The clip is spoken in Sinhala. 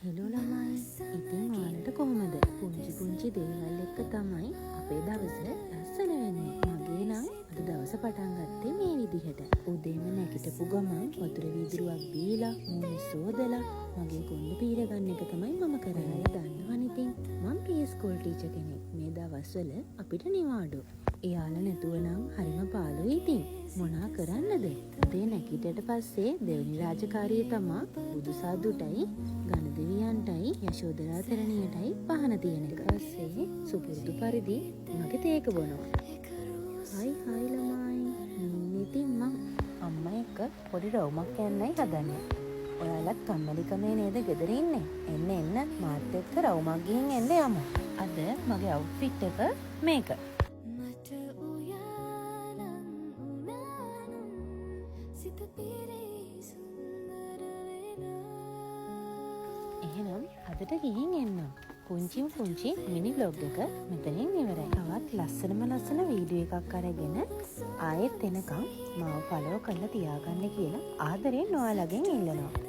හෙලෝ ළමයි, ඉතින් ඔයාලට කොහොමද? පුංචි දේවල් එක්ක තමයි අපේ දවස ලස්සන වෙන්නේ. මගේ නම් අද දවස පටන් ගත්තේ මේ විදිහට. උදේම නැගිටපු ගමන් වතුර වීදුරුවක් බීලා, මූණ සෝදලා මගේ කොණ්ඩේ පීර ගන්න එක තමයි මම කරන්නේ. දන්නවනේ ඉතින් මම ස්කූල් ටීචර් කෙනෙක්. මේ දවස්වල අපිට නිවාඩු. එයාලා නැතුව නම් හරිම පාළුයි ඉතින්. මොනා කරන්නද? උදේ නැගිටට පස්සේ දෙවෙනි රාජකාරිය තමයි බුදුසාදුටයි ගණදෙවියන්ටයි යශෝදරා තෙරණියටයි පහන තියන එක. පස්සේ සුපුරුදු පරිදි මගේ තේක බොනවා. හයි ළමයි. ඉතින් මං අම්මා එක්ක පොඩි රවුමක් යන්නයි හදන්නේ. ඔයාලත් කම්මැලිකමේ නේද ගෙදර ඉන්නේ? එන්න මාත් එක්ක රවුමක් ගිහින් එන්න යමු. අද මගේ අවුට්ෆිට් එක මේක. එහෙනම් අදට ගිහින් එන්නම්. පුංචි මිනි vlog එක මෙතනින් ඉවරයි. තවත් ලස්සන වීඩියෝ එකක් අරගෙන ආයෙත් එනකම් මාව follow කරලා තියාගන්න කියලා ආදරෙන් ඔයාලගෙන් ඉල්ලනවා.